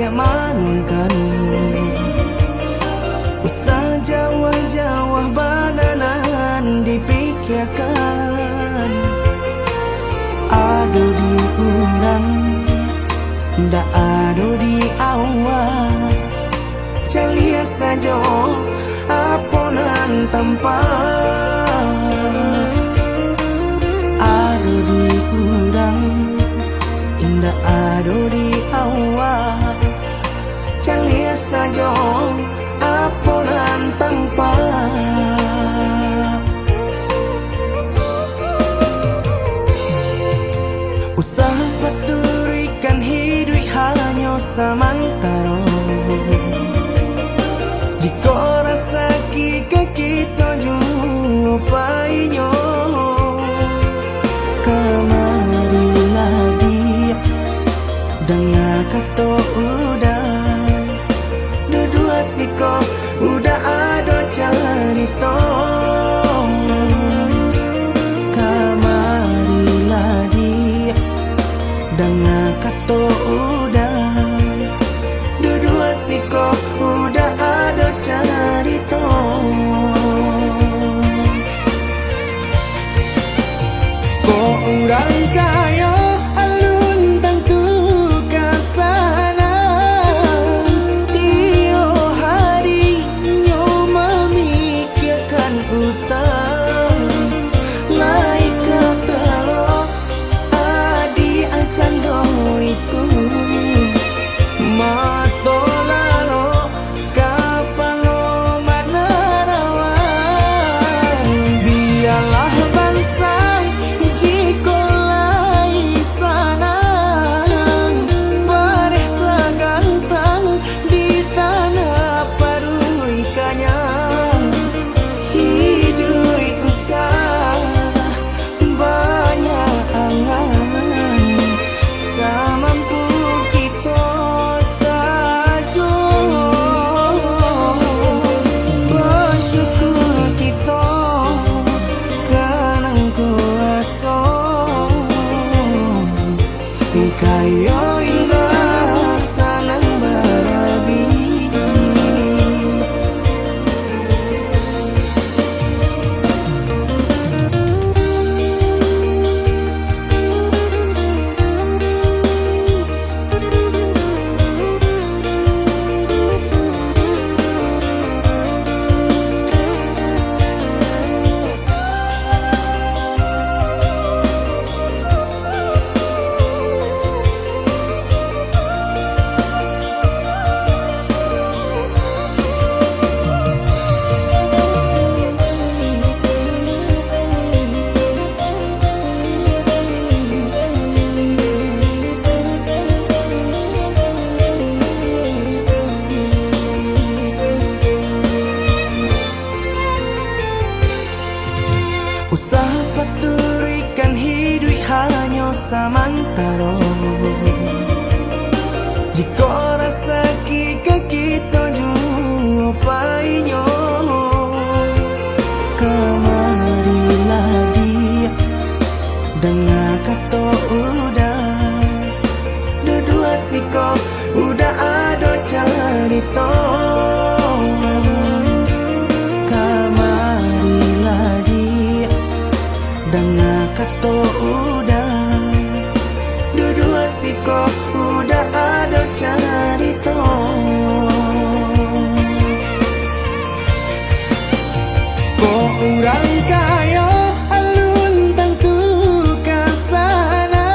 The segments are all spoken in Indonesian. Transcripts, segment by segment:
manunkan usah jawah-jawah bananan dipikirkan ado di urang ndak ado di awal calia saja aponan tempat ado di urang indah ado di awal calia saja aponan tempat usaha paturikan hidup hanya samantara jika rasa kita jumpai-nya kamarilah dia dengar kata udah dua siko udah ada cerita kamarilah dia dengar kata udah dua siko udah ada cerita kok orang kaya alun tentu kasana tiap hari nyo memikirkan utang laika telok adi acan do itu mato lalo kapalo manarawan biarlah bangsa jika lai sanang bareh sagantang di tanah parui kanyang hidup usah banyak angan samampu kita saja bersyukur kita kanang kuasa kaya indah sanang barabi usaha paturikan hidup hanya samantara jika rasa kita jumpai-nya kamarilah dia dengar kata udah dua siko udah ada cerita kamarilah dia dengar kata udah dua siko udah ada cerita kok orang kaya alun tentu kasana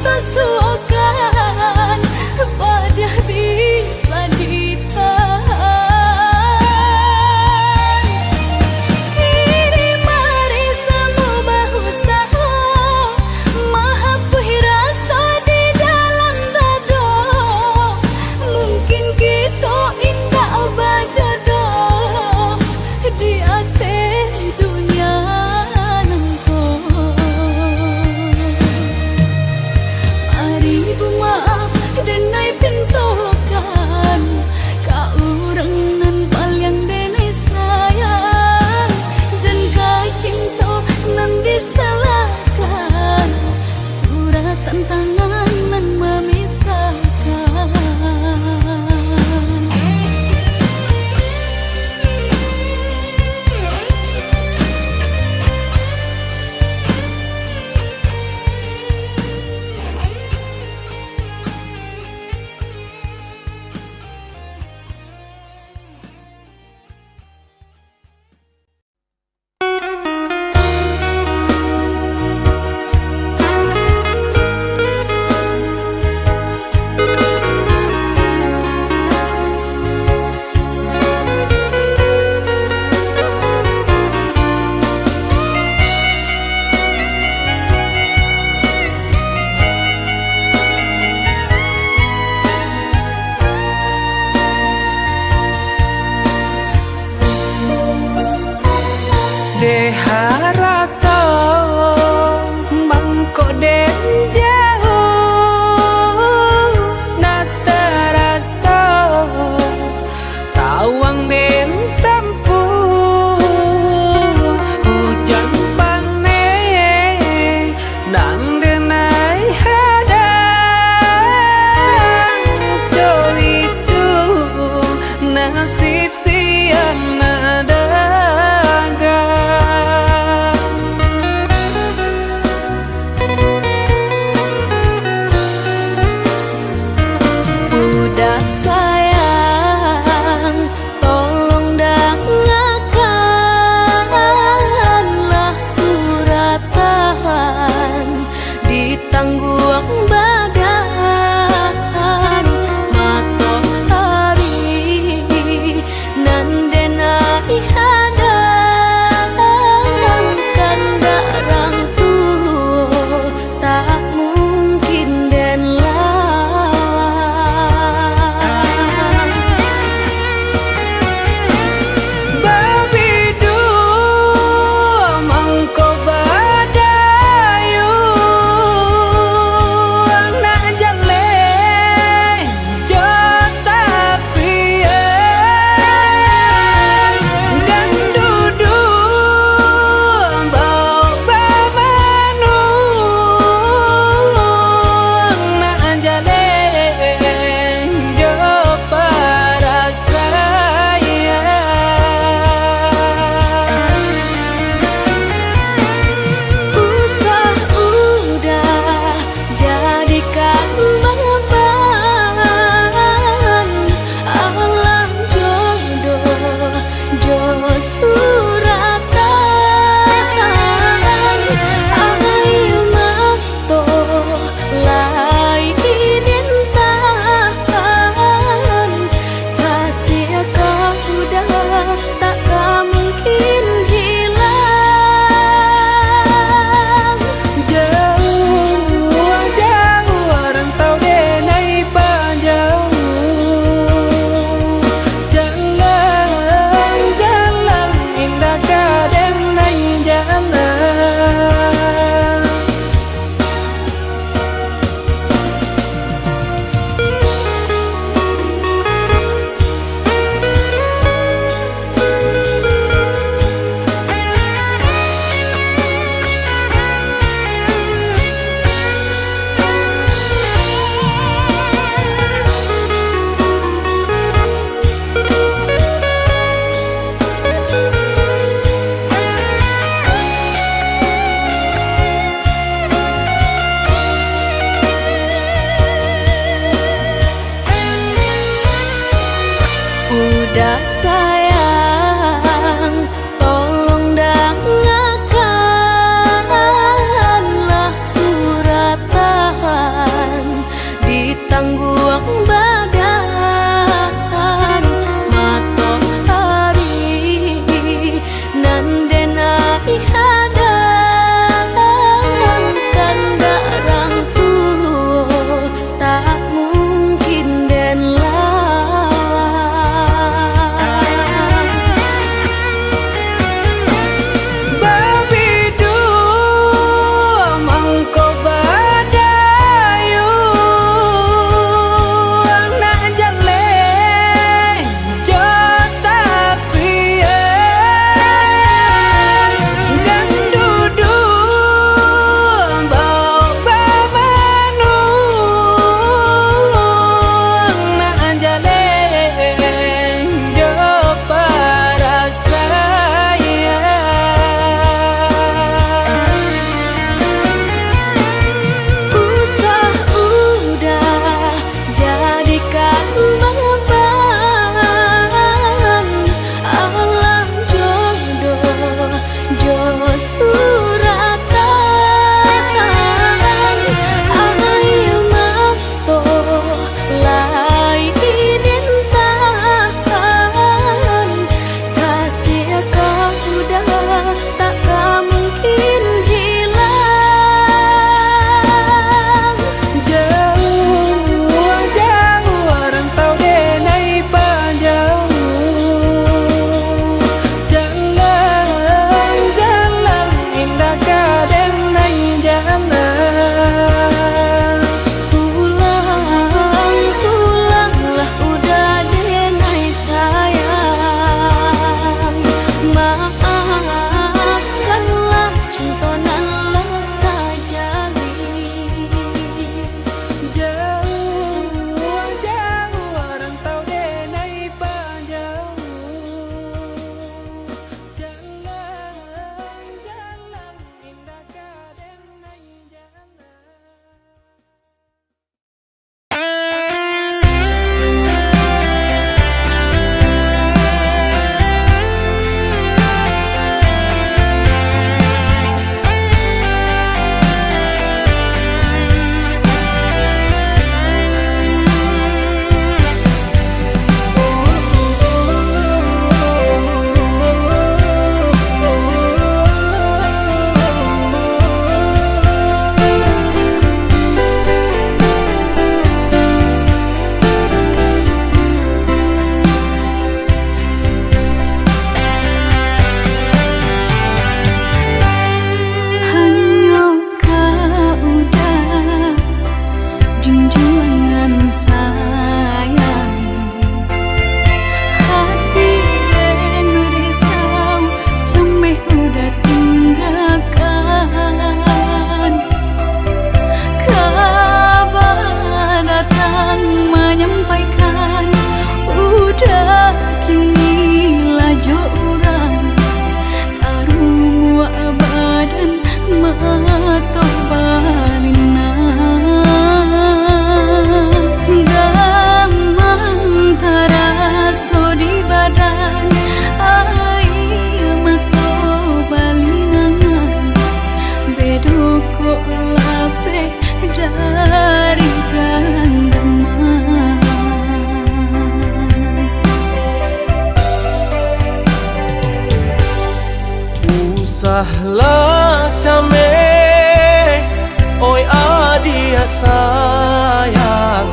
tusukan pada bisa ditahan. Kini mari semua berusaha menghapus rasa di dalam dada. Mungkin kita indah berjodoh di akhir dunia nanti. Mari maaf dan naik pintukan kau orang nan paling denai sayang. Jangan cinta nan disalahkan, surat tantangan nan memisahkan. Deharata mangko den jauh na terasa tawang den tempuh hujan pane dan denai hadang jo itu nasib siang nada. Udah sayang, tolong dengarkanlah suratan ditangguh badan matahari nan denai hadang kandarang tuh tak mungkin den Babidu mangko badayu lebih dari genggaman. Usahlah came, oi adia sayang,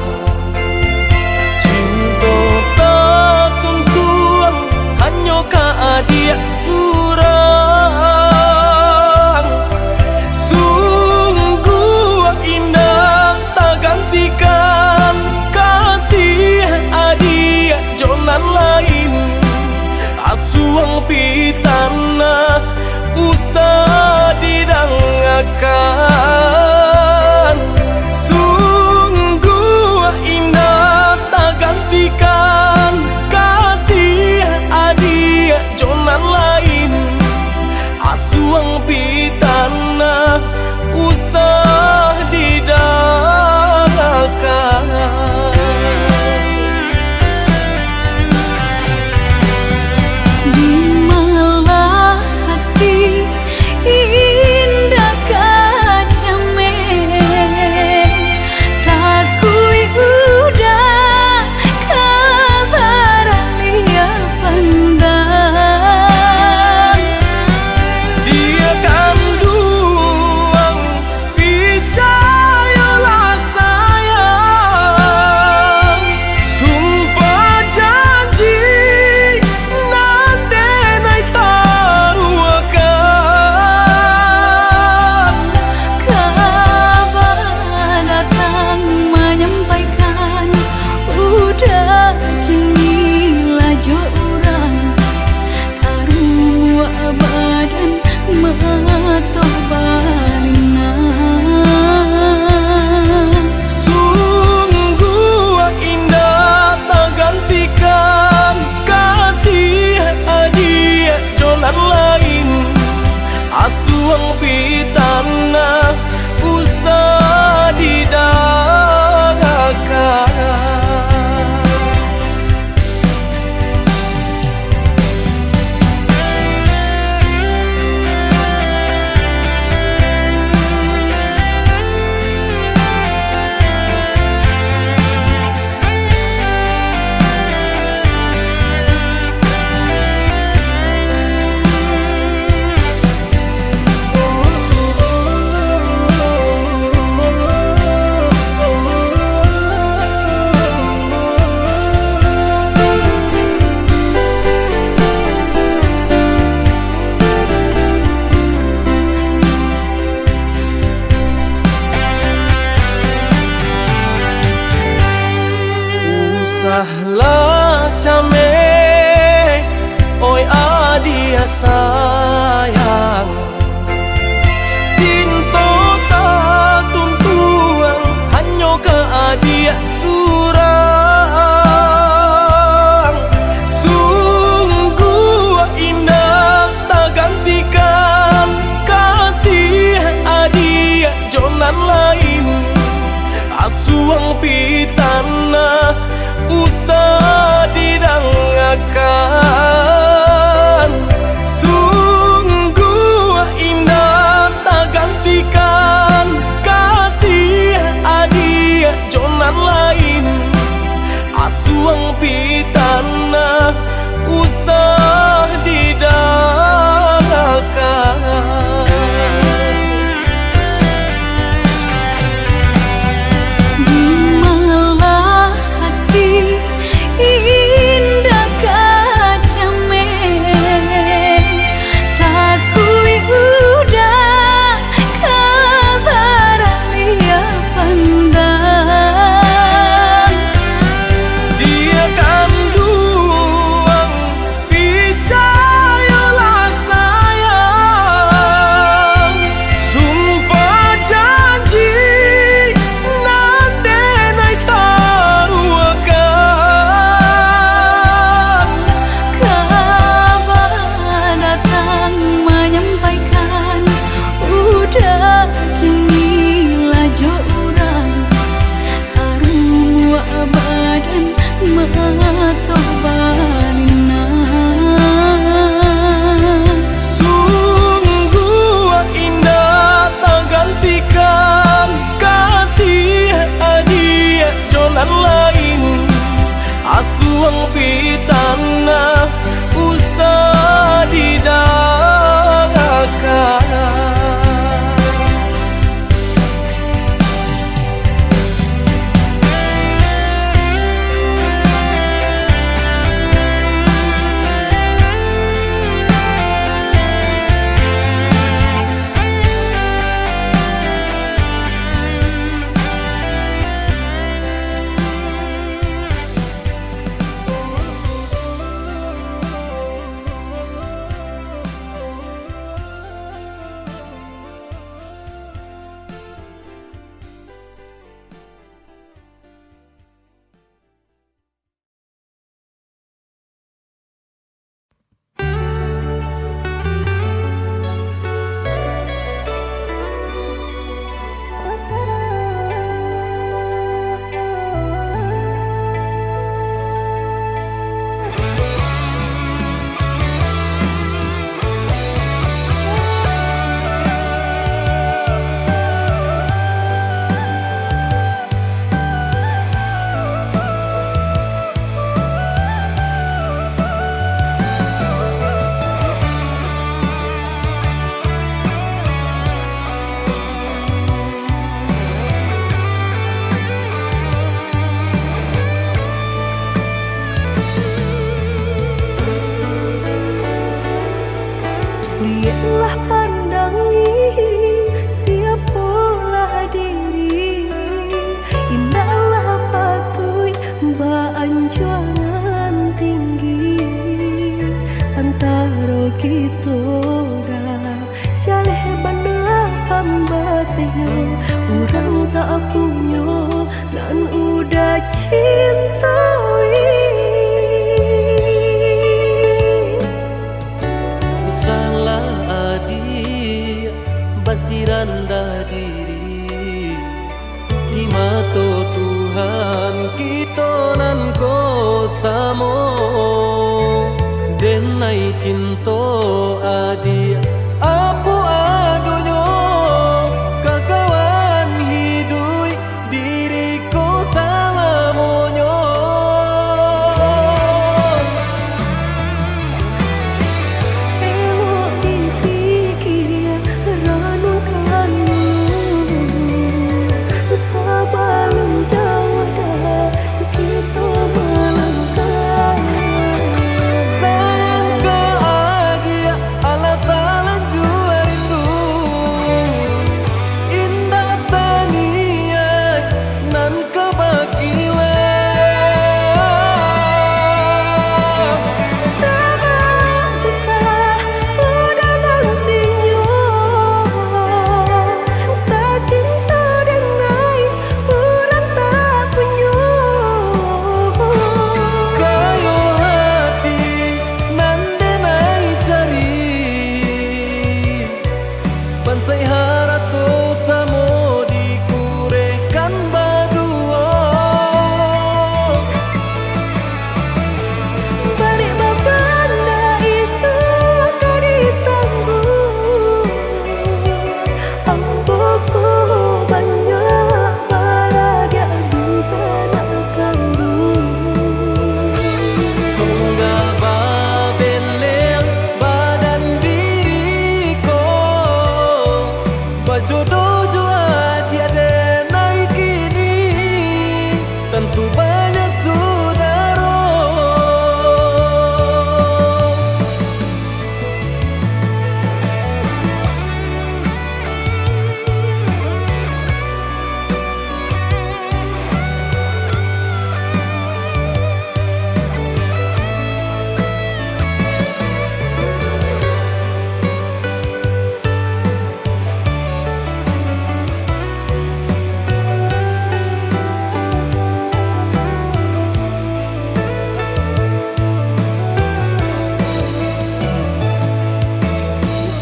cinta tak tuntuang hanya ka adia surang. Sungguh indah tak gantikan kasih adia jonan lain, asuang pitana usah didangakan. Sungguh indah tak gantikan kasih adia jonan lain, asuang pitana usah didangakan. Sungguh indah tak gantikan kasih adia jonan lain, asuang pitana usah didangakan. Usahlah came, oi adia sayang, cinta tak tuntuang hanya ka adia surang. Sungguh indah tak gantikan kasih adia jonan lain, asuang pitana usah didangakan. Sungguh indah tak gantikan kasih adia jonan lain, asuang pitana usah didangakan. Indah perjuangan tinggi antara kita dah jaleh benda batinnya orang tak punya dan udah cinta salah adik basiran dah diri di mata Tuhan kita nan ko samo denai cinta adik apa adonyo kakawan hidui diriku salamonyo elok dipikir renungkan sebelum jauh dah kita melangkah. sayang ke adik Allah Ta'ala jua rindu indah tania nan kebakilan Tak susah udah nantinya tak cinta denai orang tak punya kayo hati nan denai cari bansai harato samo dikurekan badua balik babanda isu kari tangguh amboku banyak baradia bisa nak kandung. Tunggal babeleng badan diriku Bajodoh jua tiada naik kini Tentu banyak saudara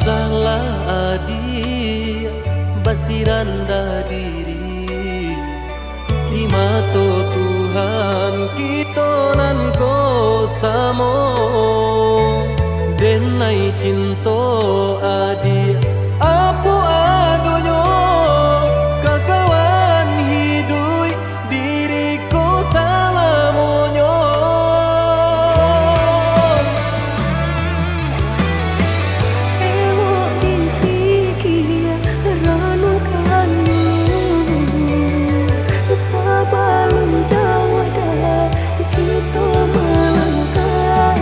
salah adik basiran dah diri di mata Tuhan kita nan ko samo denai cinta adik apa adonyo kakawan hidui diriku salamonyo Elok dipikir renungkan sebelum jauh dah kita melangkah.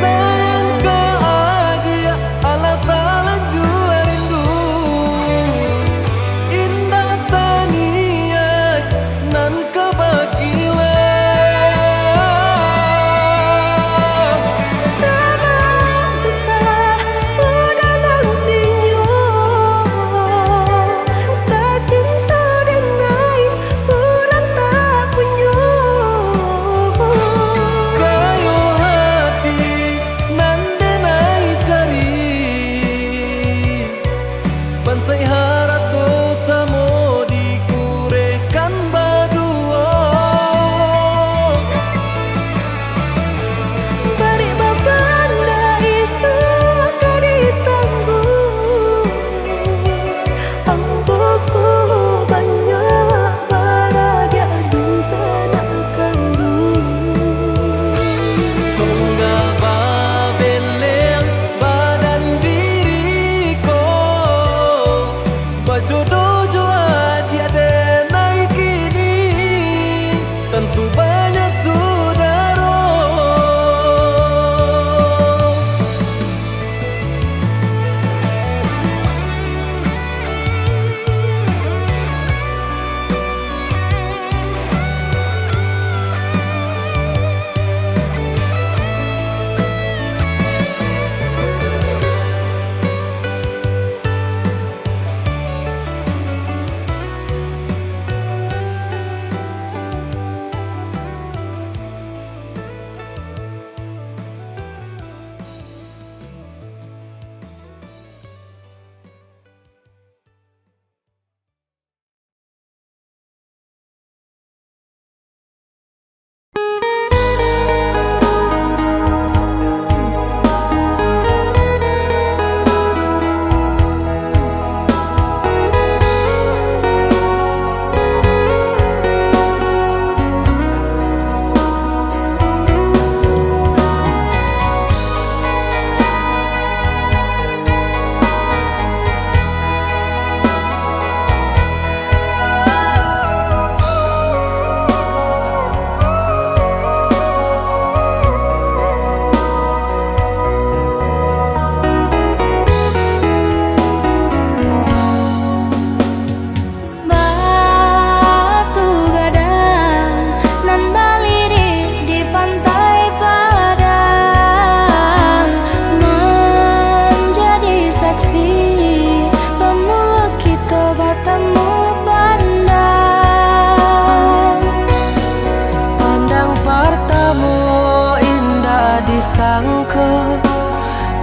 sayang ke adik Allah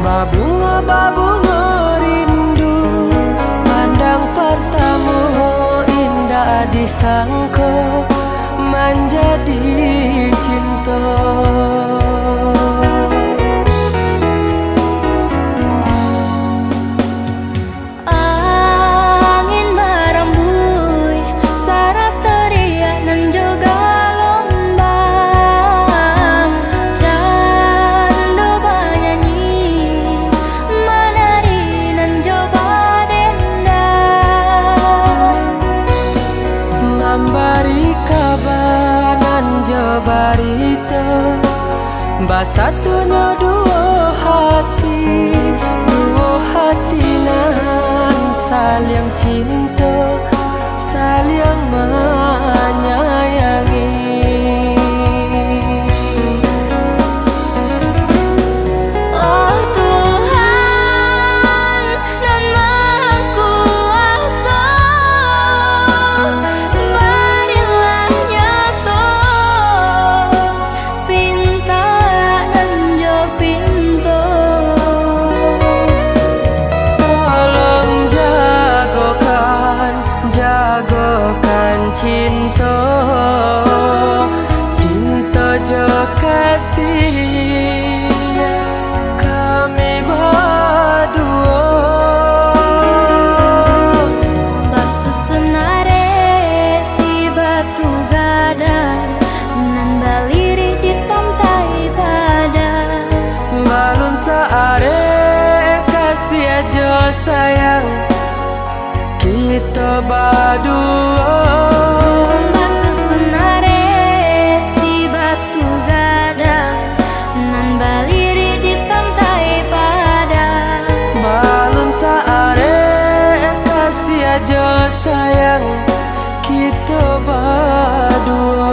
Babunga rindu, pandang pertama indah disangka menjadi cinta. Barito basatunya dua hati nan saling cinta, saling menyayangi. Oh Tuhan nan Maha Kuasa, berilah nyata pinta nan jo pintu. Tolong jagokan cinta, cinta jo kasih kami berdua. Basusunare si batu gadang nan baliri di pantai padang. Balun saare kasih aja sayang kita berdua. Basusunare si batu gadang nan baliri di pantai padang. Balun saare kasih aja sayang kita berdua.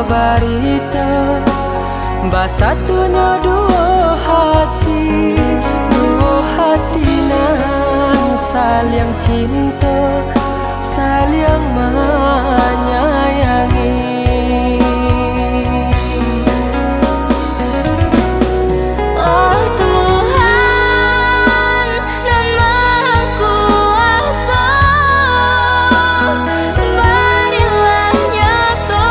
Barito basatunya dua hati nan saling cinta, saling menyayangi. Oh Tuhan nan Maha Kuasa, berilah nyata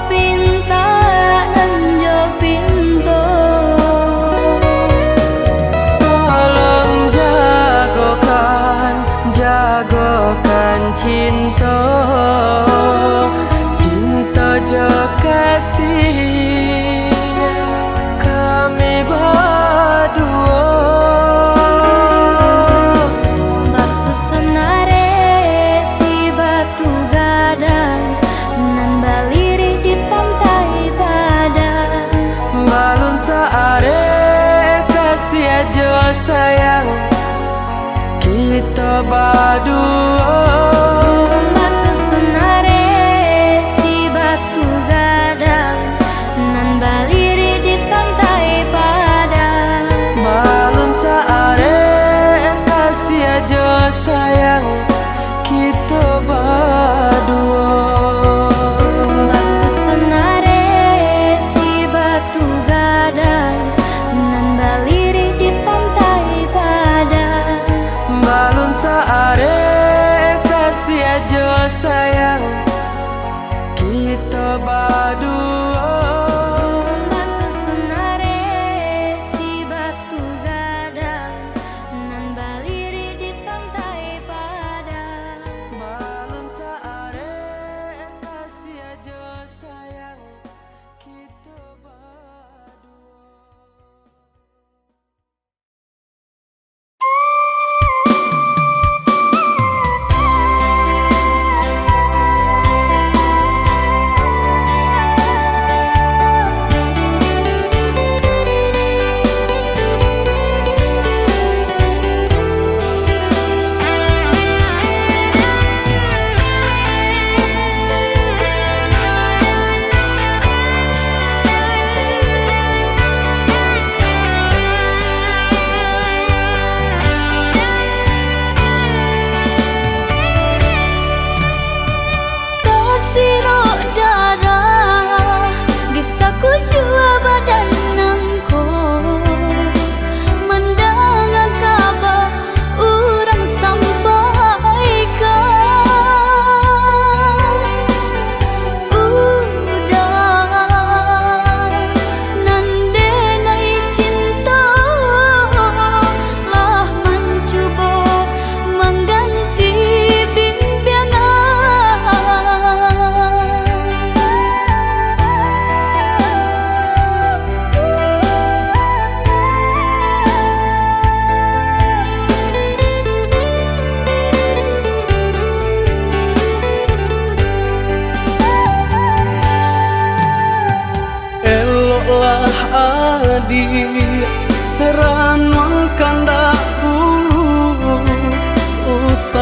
pinta nan jo pintu. Tolong jagokan cinta, cinta jo kasih kami berdua. Basusunare si batu gadang nan baliri di pantai padang. Balun saare kasih aja sayang kita berdua. Basusunare si batu gadang nan baliri di pantai padang. Balun saare kasih aja sayang kita berdua. Basusunare si batu gadang nan baliri di pantai padang. Balun saare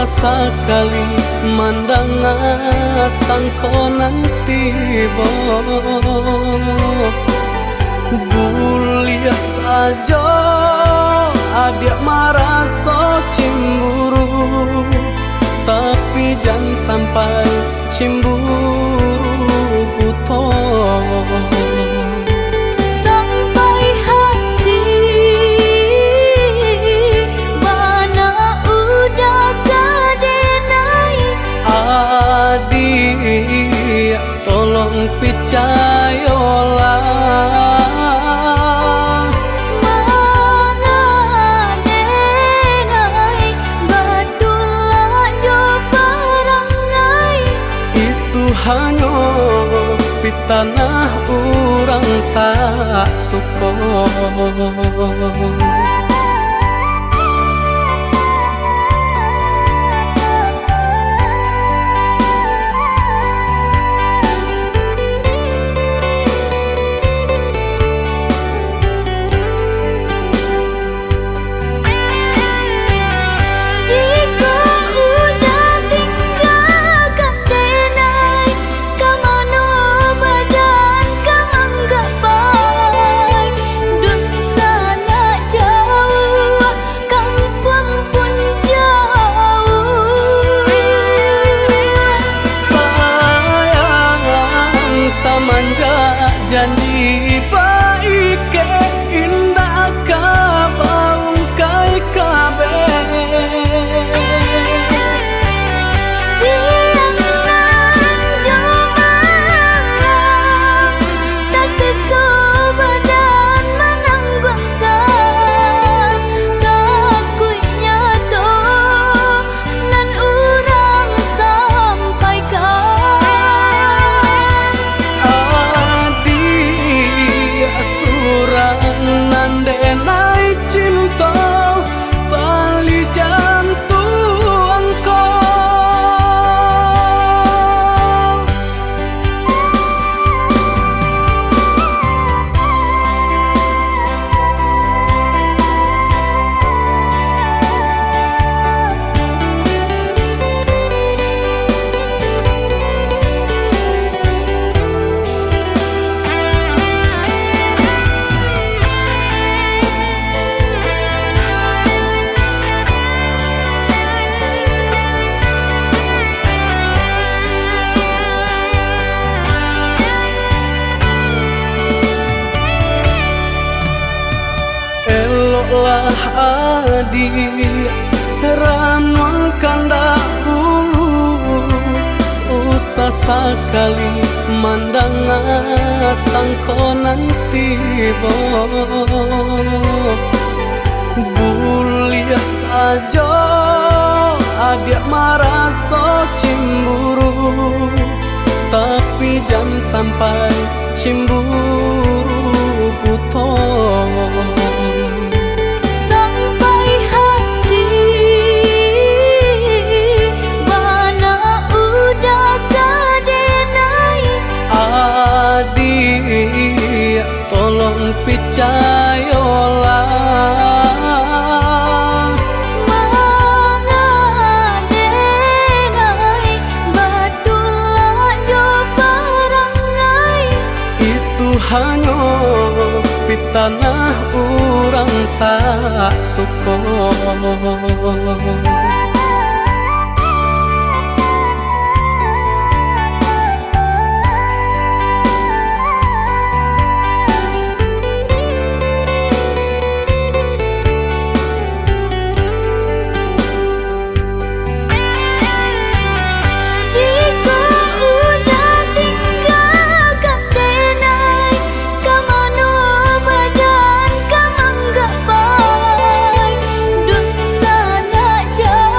sekali mandang sangko nanti Guliah saja adik merasa cemburu, tapi jangan sampai cemburu buta. Sampai hati mana udah kadenai. Adik tolong percayalah, hanya di tanah orang tak suka. Janji baik indah kabaung kai kabe. Siang nan jumalang tak sesubadan menanggungkan kakunya to nan urang sampaikan. Nandenai cinta tali jantung kau. Eloklah adik ranuang kandak bulu, usah sekali mandang sangko nanti Guliah saja adik merasa cemburu, tapi jangan sampai cemburu buta. Adik tolong percayalah, mengadenai batulah jo perangai. Itu hanya di tanah orang tak suka. Jauh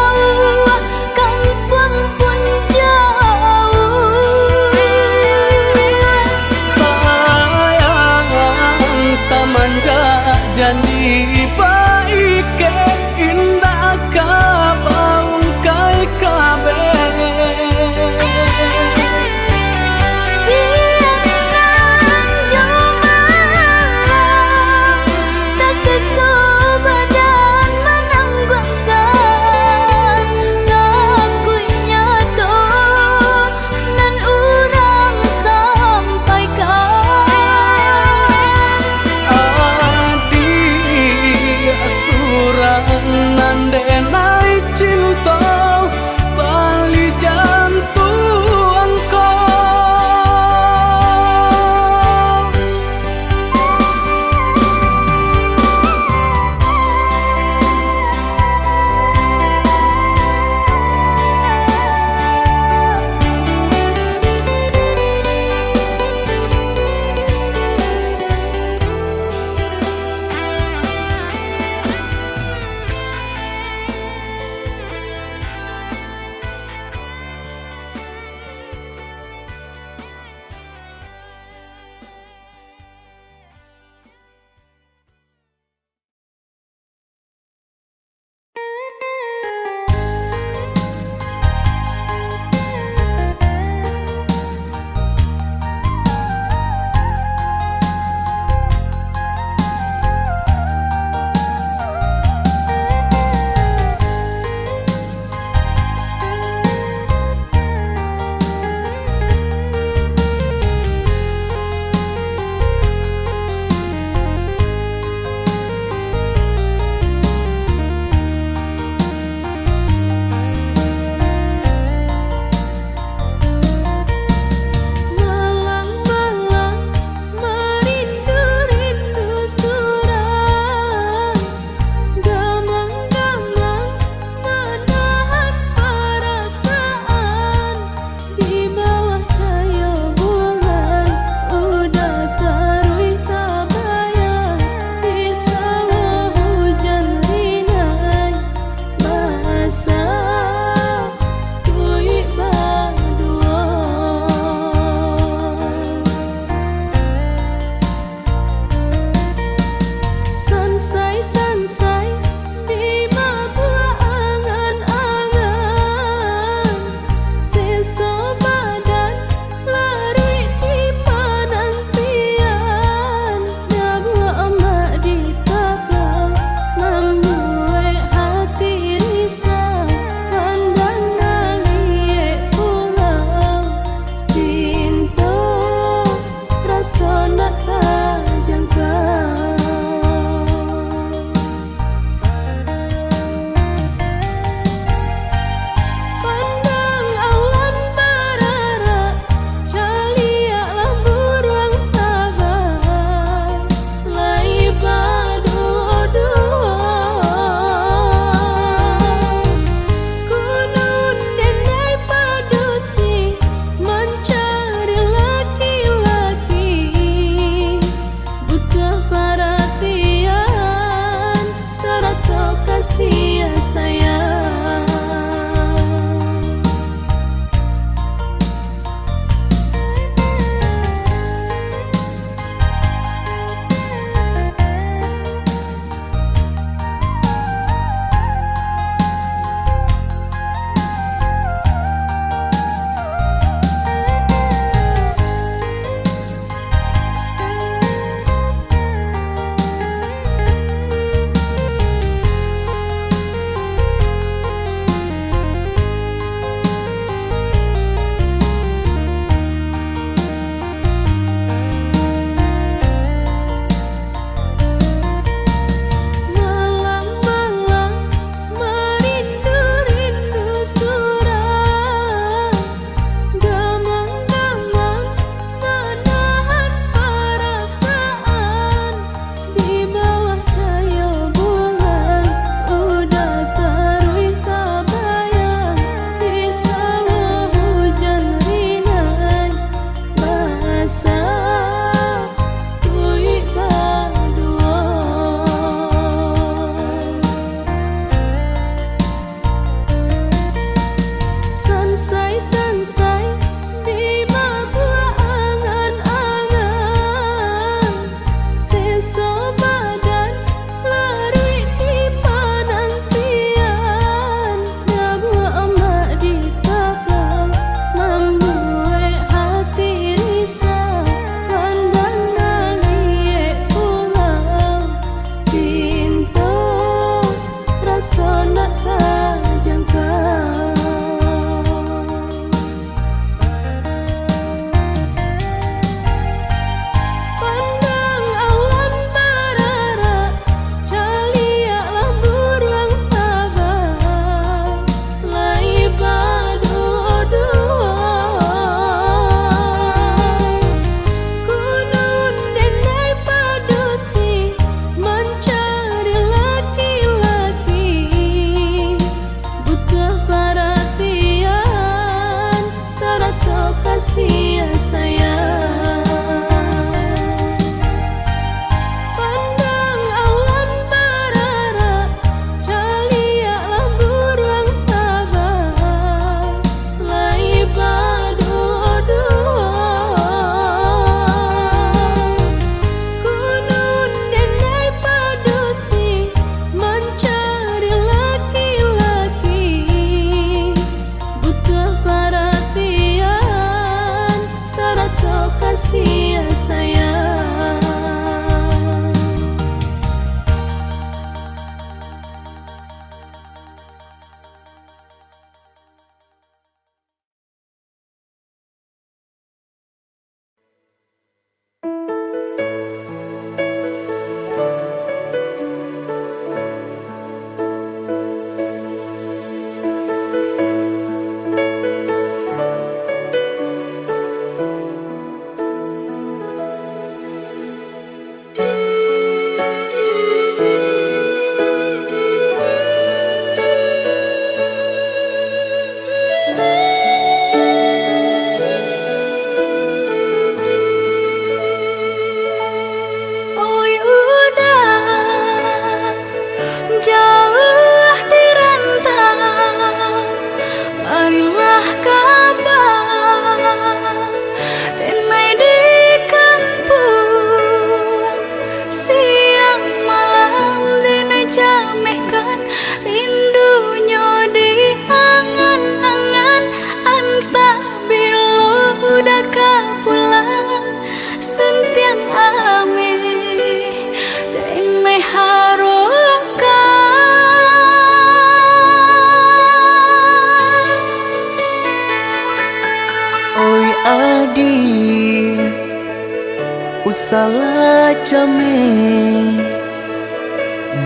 Salah jame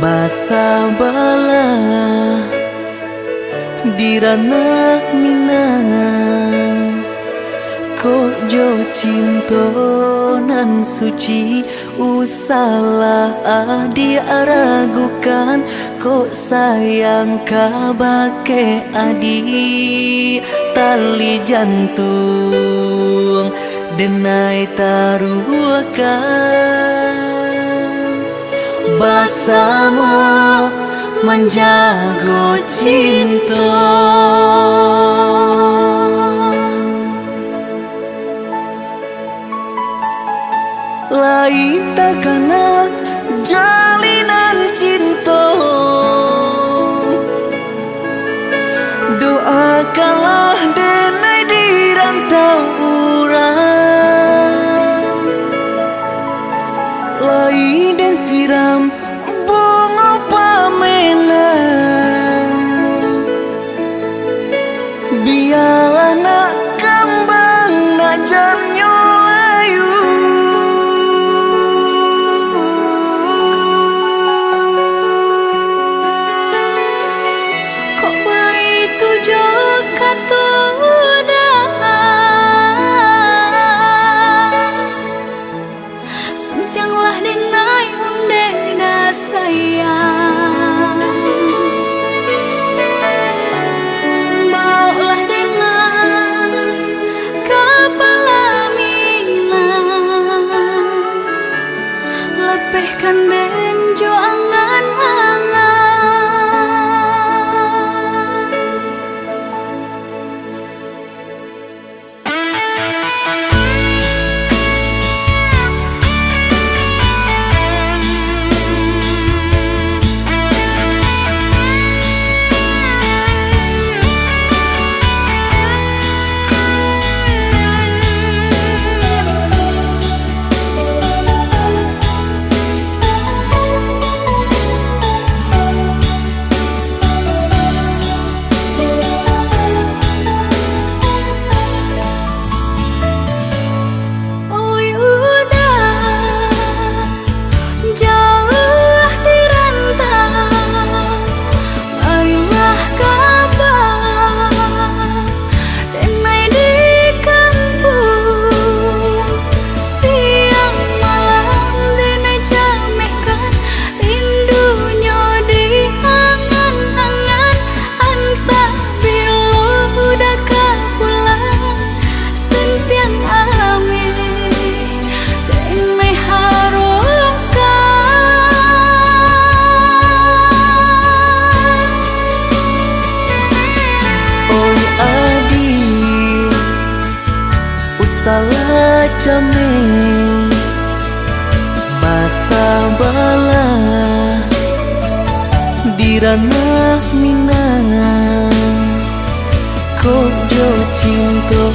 basa bala dirana minang ko jo cinto nan suci usalah adi aragukan ko sayang kabake adi tali jantung denai taruhkan basamu menjago cinta lain takana jalinan cinta doakanlah denai di rantau urang lain dan siram bunga pamenang biarlah nak kembang nak jamnya layu kok baik tujuh kata sentianglah denai undena sayang baulah denai kepala minang lepehkan benjo angan-angan salah jame basa bala dirana minang ko jo cinto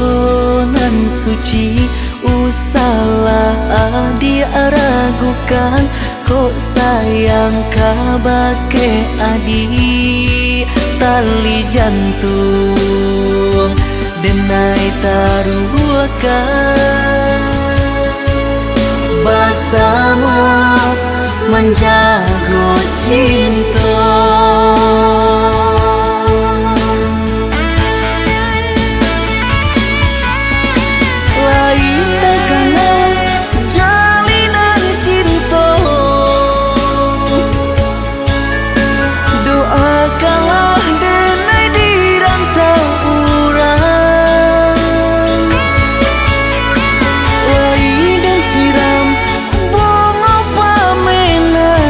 nan suci usalah adi aragukan ko sayang kabake adi tali jantung denai taruhkan basamu menjago cinta lain takana jalinan cinta doakanlah denai di rantau urang lain dan siram bunga pamenang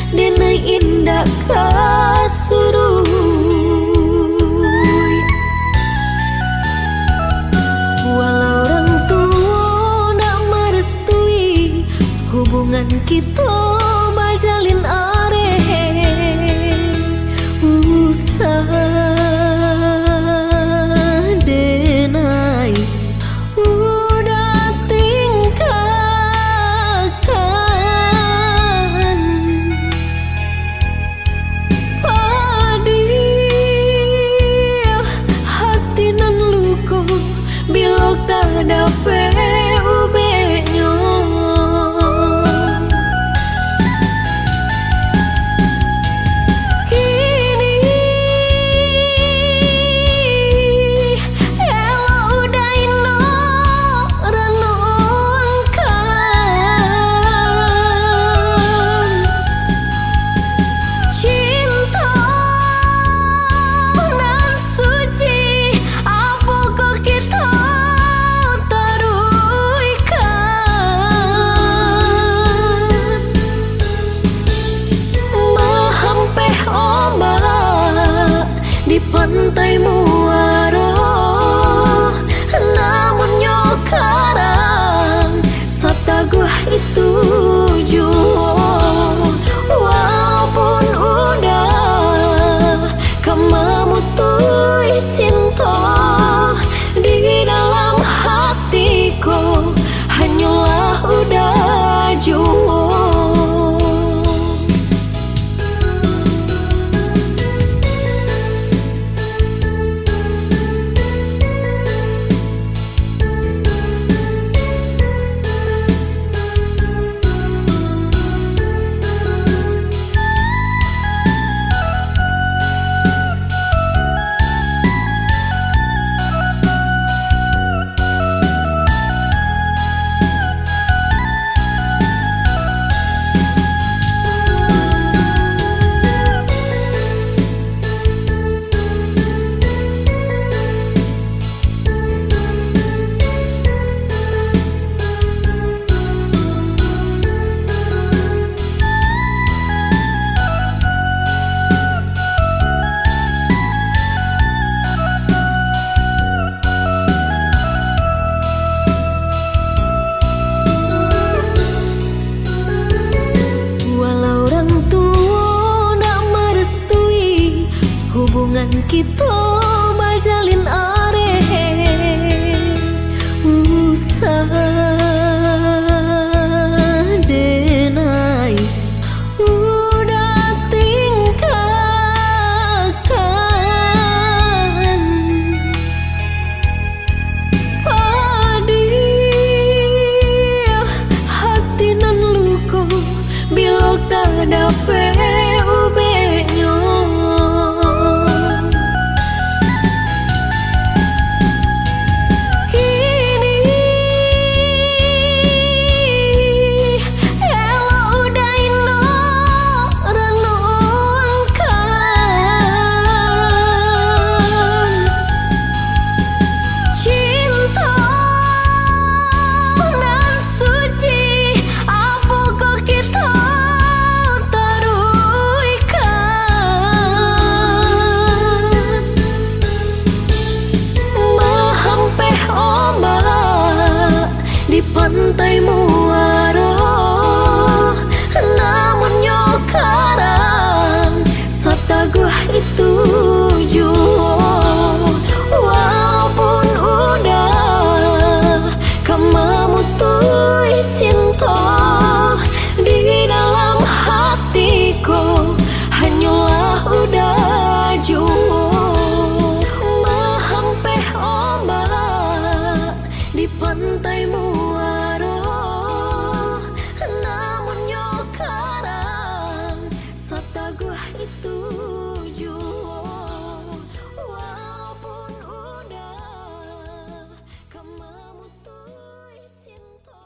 denai indah kasurui. Walau orang tua nak merestui hubungan kita bajalin denai udah tinggalkan padih hati nan luka bila kada ubenya. Pantai muara namun nyokarang sataguh itu jua. Walaupun udah kemamutui cinta di dalam hatiku hanyalah udah jua. Hubungan kita bajalin denai udah tinggalkan padih hati nan luka bila kada ubenya. Pantai muara namun nyokarang sataguh itu jua. Walaupun udah kemamutui cinta di dalam hatiku hanyalah udah jua. Mahampeh ombak di pantai muara namun nyokarang sataguh itu jua. Walaupun udah kemamutui cinta.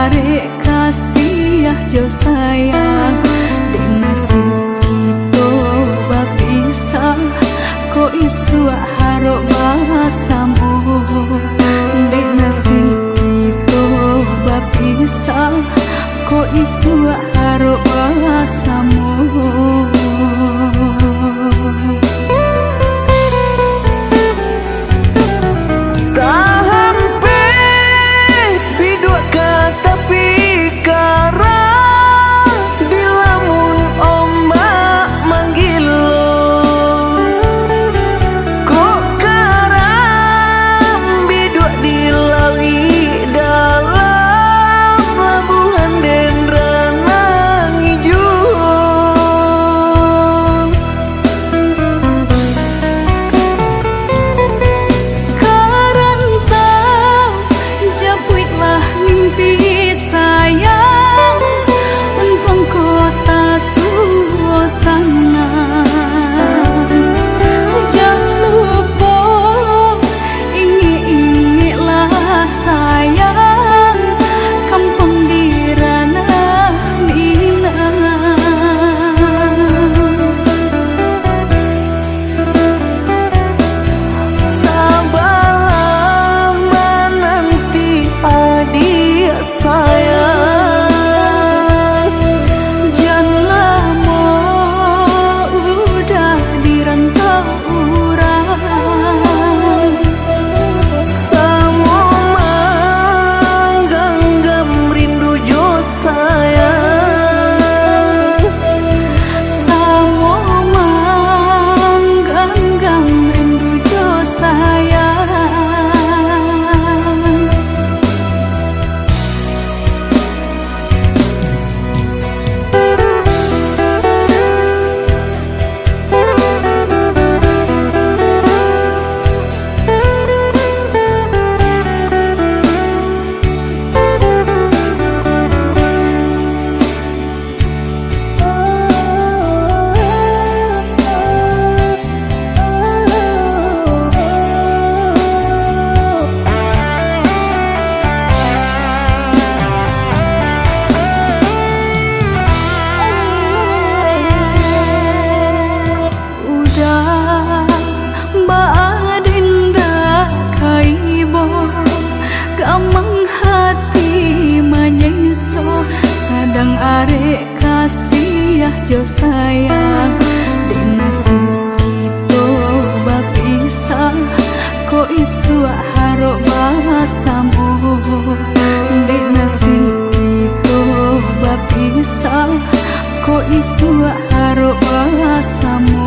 arek kasih jo sayang dek nasib kita bapisah ko isu harok basamu dek nasib kita bapisah ko isu harok basamu. Sadang arek kasih jo sayang dek nasib kita bapisah ko isu harok basamu dek nasib kita bapisah ko isu harok basamu.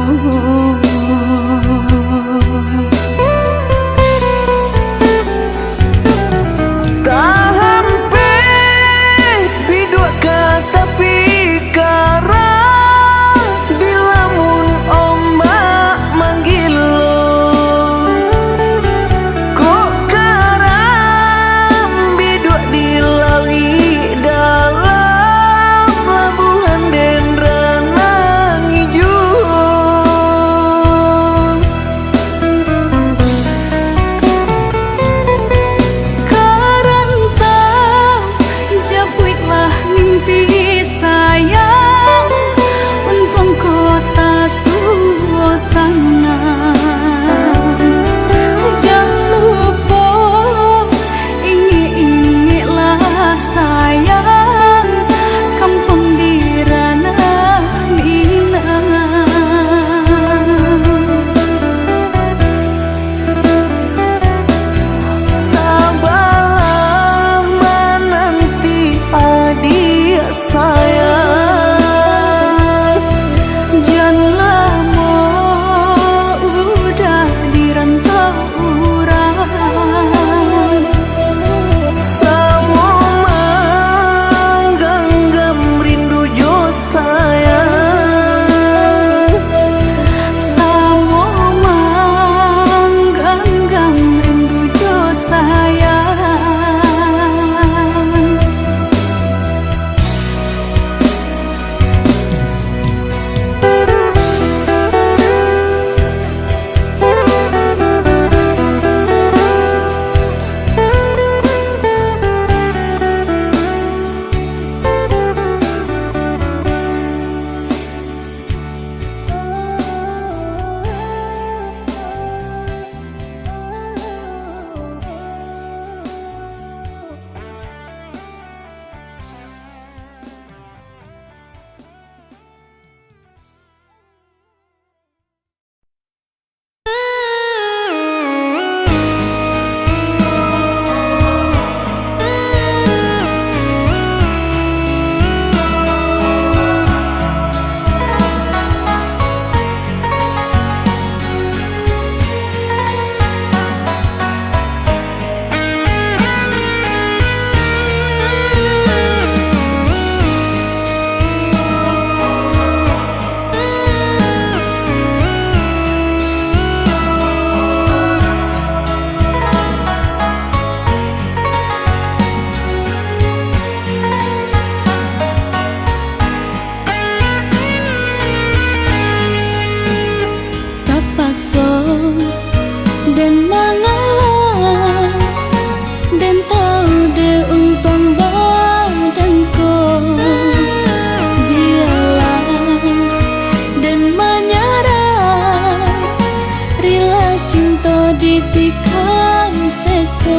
iso.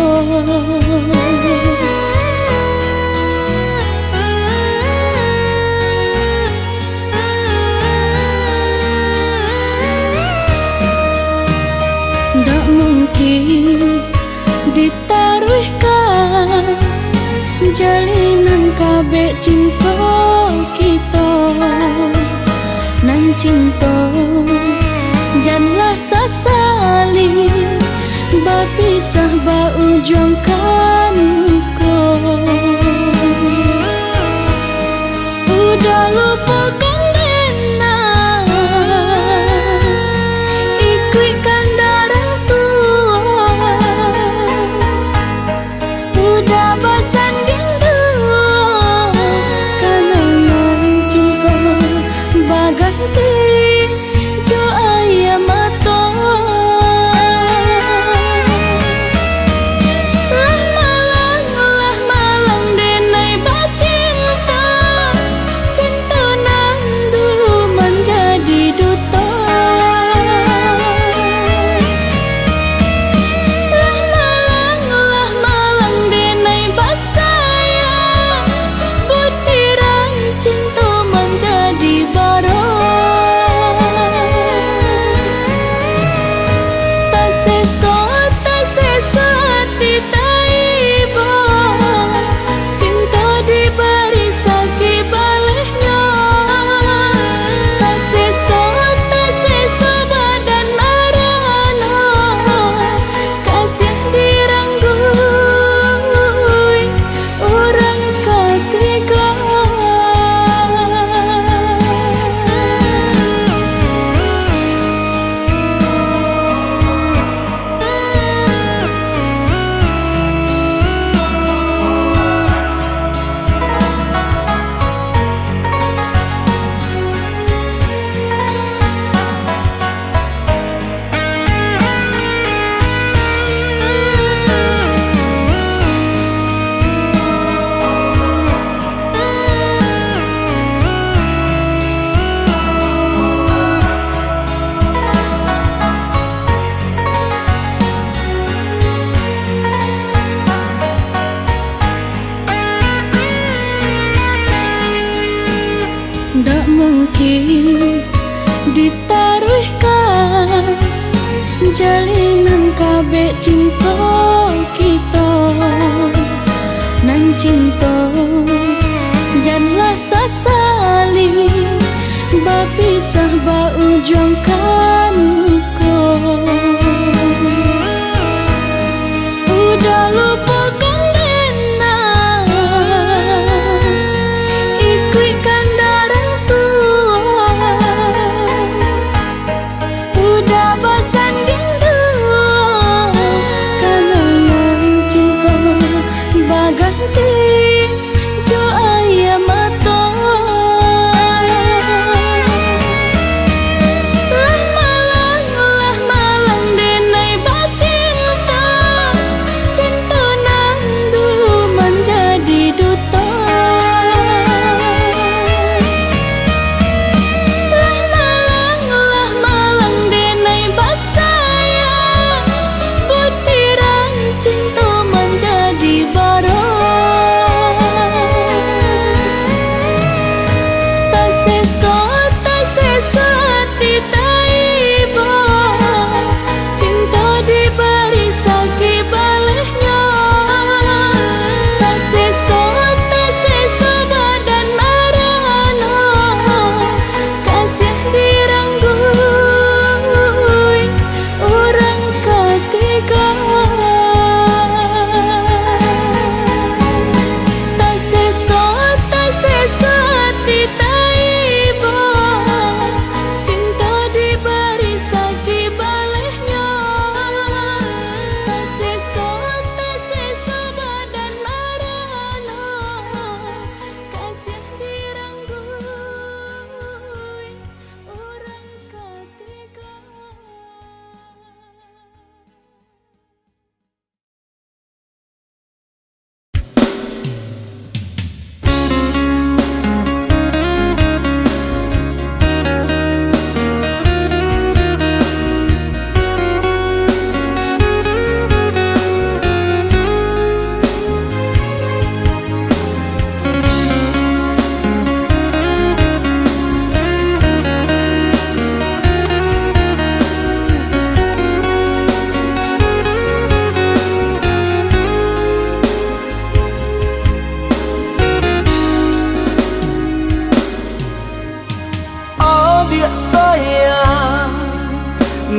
Ndak mungkin ditaruhkan jalinan kabeh cinta kita nan cinta janganlah sasali bapisah ba ujungkan iko. Udah lupa ndak mungkin ditaruhkan jalinan kabeh cinta kita nan cinta janganlah sasali bapisah ba ujungkan iko. Udah lupa lama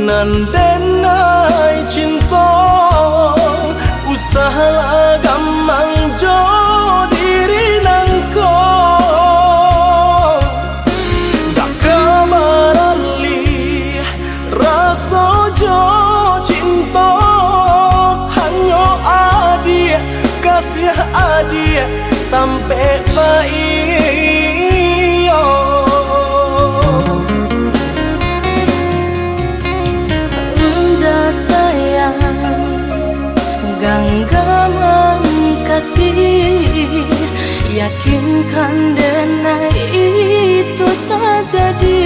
nan denai cinta usaha gamang jo diri nangko dak kamarali rasa jo cinta hanyo adia kasih adia tampe baio udah sayang genggaman kasih yakinkan denai itu tak jadi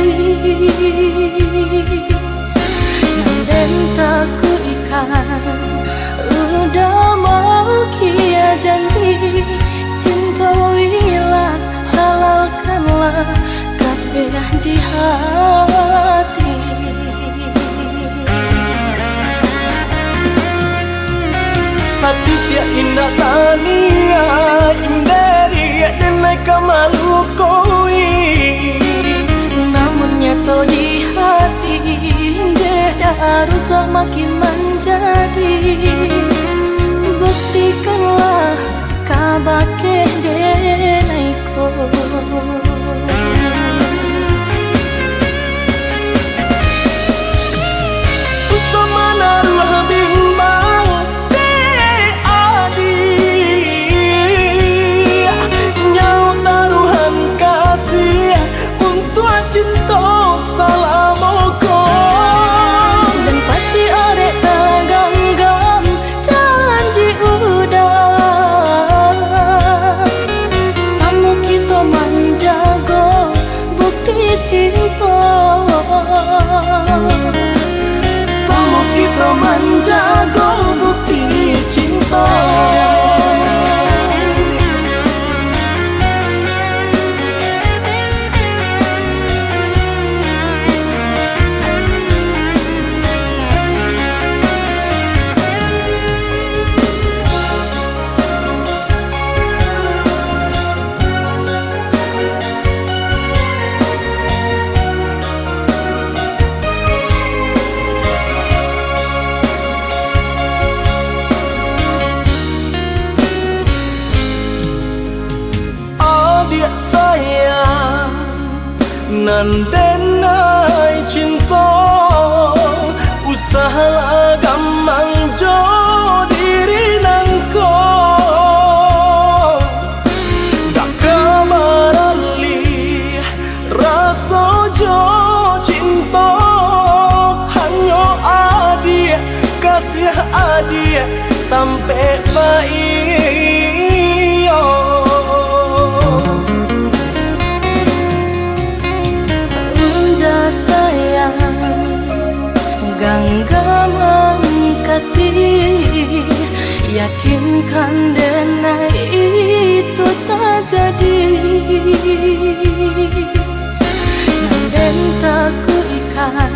dan tak ku ikan udah mau kia janji cinta wilah halalkanlah kasih di hati Satitya indah tania inderi denai kamalu koi namun nyato di hati beda rusak makin menjadi buktikanlah kabake denaiko usamana ruah bimbang te adi nyau taruhan kasih untuk cinta salamoko dan paci orek taganggam janji udah samu kita menjaga bukti cinta samu kita menjaga bukti cinta sayang nan denai cinta usaha gamang jo diri nangko dak kamarali rasa jo cinta hanyo adia kasih adia tampe baio genggaman kasih yakinkan denai itu tak jadi dan tak ku ikan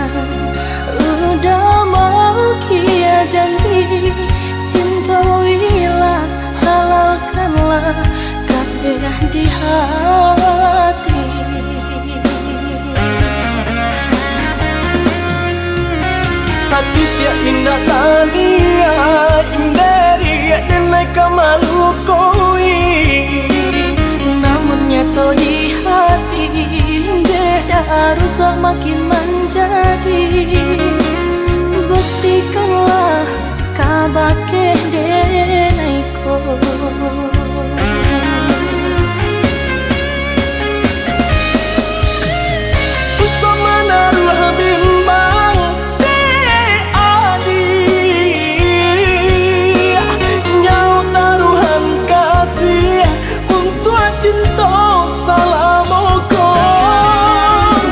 udah mau kia janji cinta wilah halalkanlah kasih di hati Satitya indah tania inderi denai kamalu koi namun nyato di hati beda rusak makin menjadi buktikanlah kabake denaiko usamana ruah bimbang cinta salamoko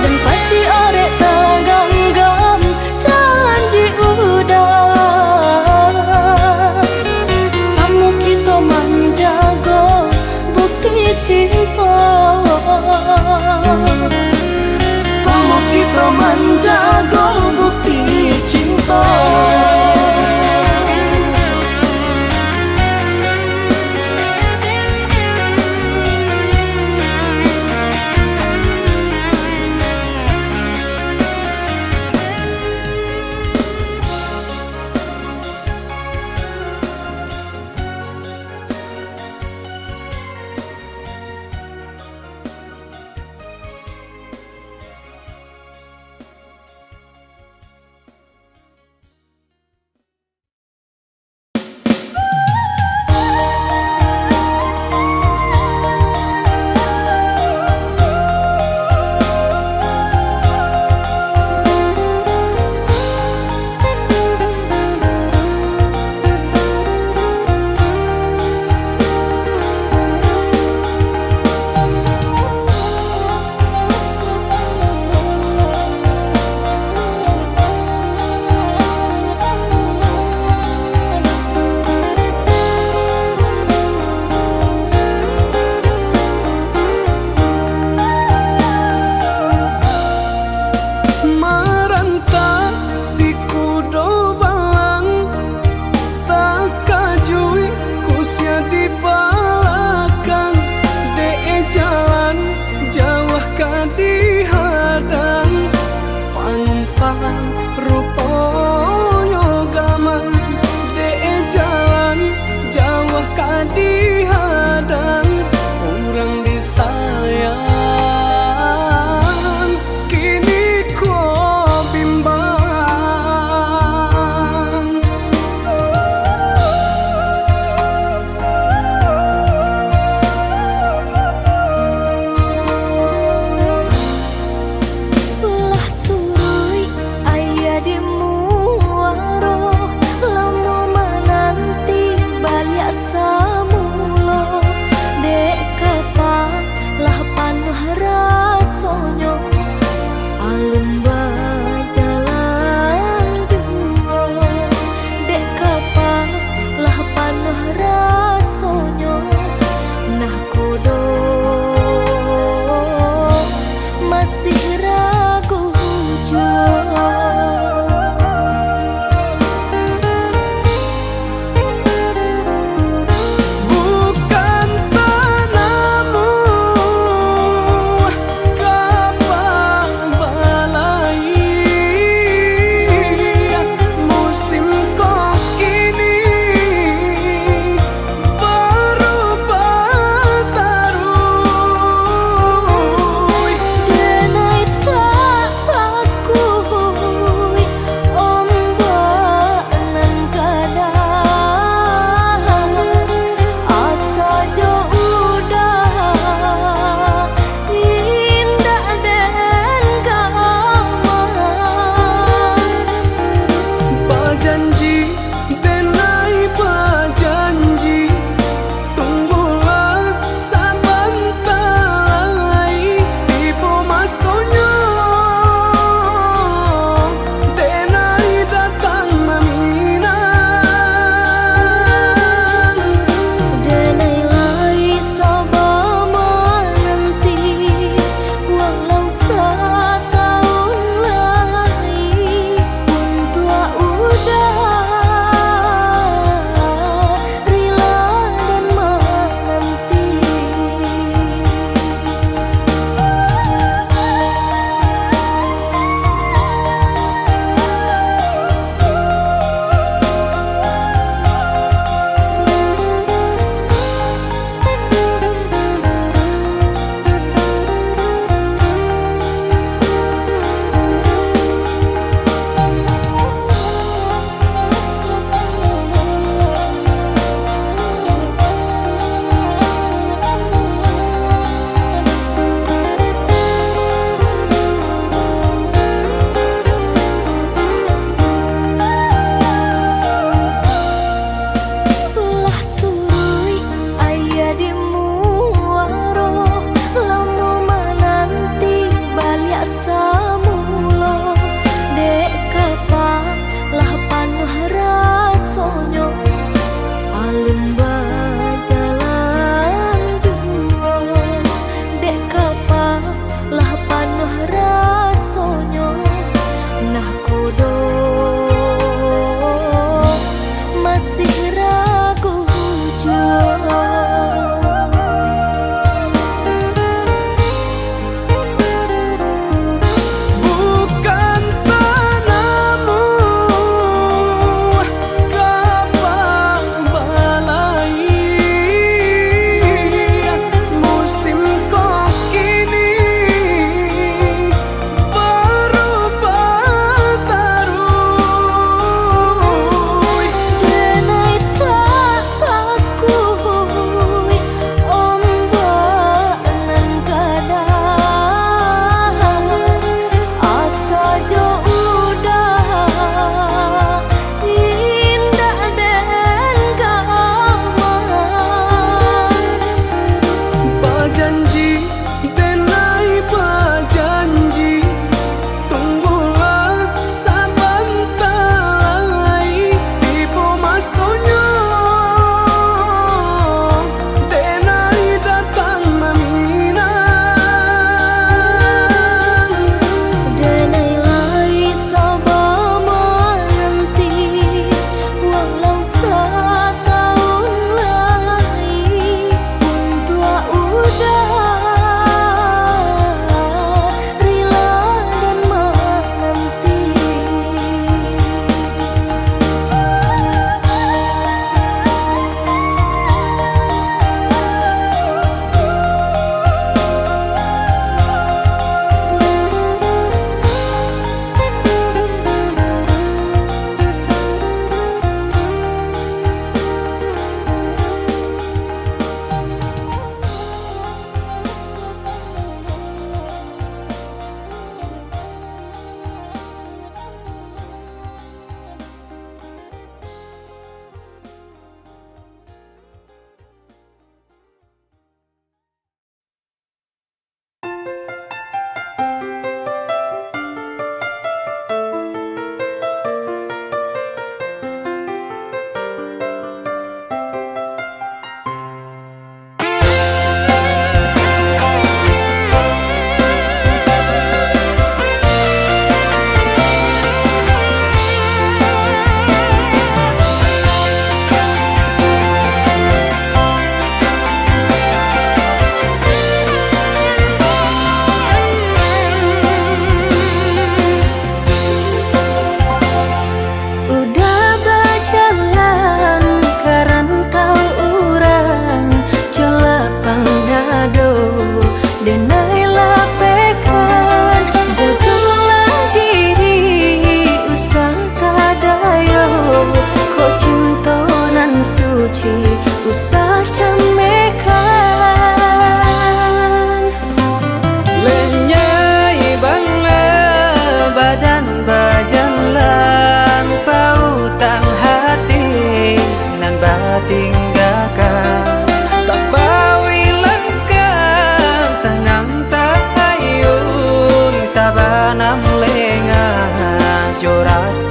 dan paci orek tagang Rupoyo gaman de jalan jauh kadihadang orang disayang kini ko bimbang. Lah surui ayo jo rasa